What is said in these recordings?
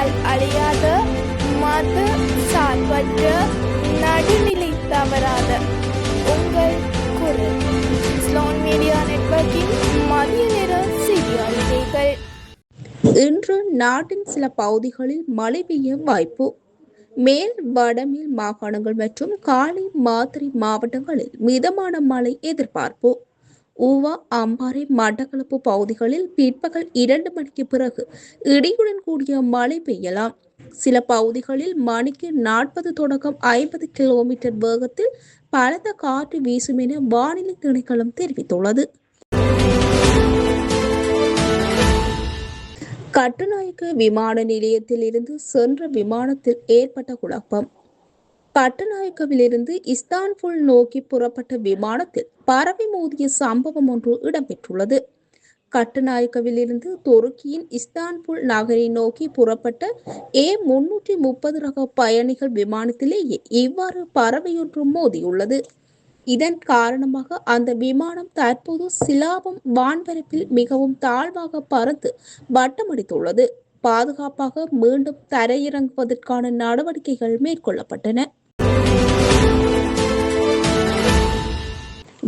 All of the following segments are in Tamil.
காலத்தால் அழியாத மத சார்பற்ற நடுநிலை தவறாத உங்கள் குரல் ஸ்லோன் மீடியா நெட்வொர்க்கின் மதிய நேர செய்தி அறிக்கைகள். இன்று நாட்டின் சில பகுதிகளில் மழை பெய்ய வாய்ப்பு. மேல் வடமேல் மாகாணங்கள் மற்றும் காலி மாத்தறை மாவட்டங்களில் மிதமான மழை எதிர்பார்ப்பு. ஊவா அம்பாறை மட்டக்களப்பு பகுதிகளில் பிற்பகல் 2 மணிக்கு பிறகு இடியுடன் கூடிய மழை பெய்யலாம். சில பகுதிகளில் மணிக்கு 40 தொடக்கம் 50 கிலோமீட்டர் வேகத்தில் பலத்த காற்று வீசும் என வானிலை திணைக்களம் தெரிவித்துள்ளது. கட்டுநாயக்க விமான நிலையத்தில் இருந்து சென்ற விமானத்தில் ஏற்பட்ட குழப்பம். கட்டுநாயக்கவிலிருந்து இஸ்தான்புல் நோக்கி புறப்பட்ட விமானத்தில் பறவை மோதிய சம்பவம் ஒன்று இடம்பெற்றுள்ளது. கட்டுநாயக்கவிலிருந்து துருக்கியின் இஸ்தான்புல் நகரை நோக்கி புறப்பட்ட A330 ரக பயணிகள் விமானத்திலேயே இவ்வாறு பறவையொன்று மோதியுள்ளது. இதன் காரணமாக அந்த விமானம் தற்போது சிலாபம் வான்பரப்பில் மிகவும் தாழ்வாக பறந்து வட்டமடித்துள்ளது. பாதுகாப்பாக மீண்டும் தரையிறங்குவதற்கான நடவடிக்கைகள் மேற்கொள்ளப்பட்டன.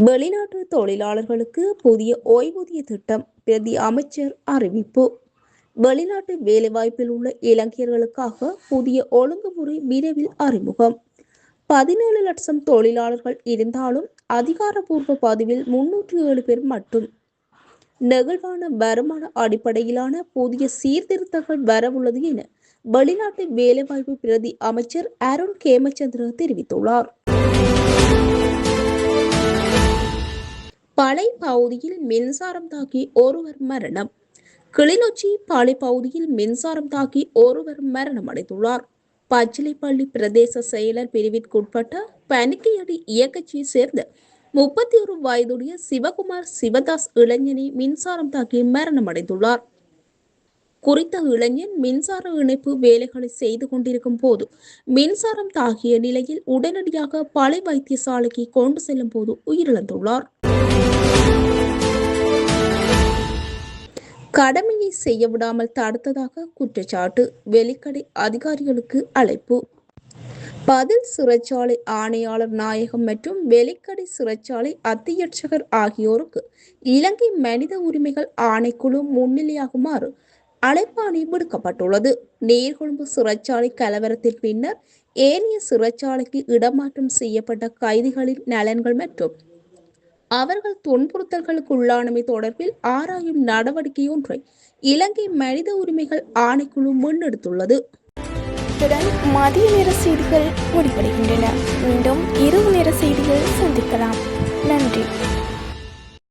வெளிநாட்டு தொழிலாளர்களுக்கு புதிய ஓய்வூதிய திட்டம் பிரதி அமைச்சர் அறிவிப்பு. வெளிநாட்டு வேலைவாய்ப்பில் உள்ள இலங்கையர்களுக்காக புதிய ஒழுங்குமுறை விரைவில் அறிமுகம். 17 லட்சம் தொழிலாளர்கள் இருந்தாலும் அதிகாரப்பூர்வ பதிவில் 307 பேர் மட்டும். நெகிழ்வான வருமான அடிப்படையிலான புதிய சீர்திருத்தங்கள் வரவுள்ளது என வெளிநாட்டு வேலைவாய்ப்பு பிரதி அமைச்சர் அருண் கேமச்சந்திர தெரிவித்துள்ளார். பளை பகுதியில் மின்சாரம் தாக்கி ஒருவர் மரணம். கிளிநொச்சி பளை பகுதியில் மின்சாரம் தாக்கி ஒருவர் மரணம் அடைந்துள்ளார். பச்சிலைப்பள்ளி பிரதேச செயலர் பிரிவிற்குட்பட்ட பனிக்கையடி இயக்கச்சியை சேர்ந்த 31 வயதுடைய சிவகுமார் சிவதாஸ் இளைஞனை மின்சாரம் தாக்கி மரணம் அடைந்துள்ளார். குறித்த இளைஞன் மின்சார இணைப்பு வேலைகளை செய்து கொண்டிருக்கும் போது மின்சாரம் தாக்கிய நிலையில் உடனடியாக பளை வைத்தியசாலைக்கு கொண்டு செல்லும் போது உயிரிழந்துள்ளார். கடமையை செய்ய விடாமல் தடுத்ததாக குற்றச்சாட்டு. வெலிக்கடை அதிகாரிகளுக்கு அழைப்பு. பதில் சிறைச்சாலை ஆணையாளர் நாயகம் மற்றும் வெலிக்கடை சிறைச்சாலை அத்தியட்சகர் ஆகியோருக்கு இலங்கை மனித உரிமைகள் ஆணைக்குழு முன்னிலையாகுமாறு அழைப்பாணை விடுக்கப்பட்டுள்ளது. நீர்கொழும்பு சிறைச்சாலை கலவரத்தின் பின்னர் ஏனைய சிறைச்சாலைக்கு இடமாற்றம் செய்யப்பட்ட கைதிகளின் நலன்கள் மற்றும் அவர்கள் துன்புறுத்தல்களுக்கு உள்ளானமை தொடர்பில் ஆராயும் நடவடிக்கை ஒன்றை இலங்கை மனித உரிமைகள் ஆணைக்குழு முன்னெடுத்துள்ளது. இத்துடன் மதிய நேர செய்திகள் முடிவடைகின்றன. மீண்டும் இரவு நேர செய்திகள் சந்திக்கலாம்.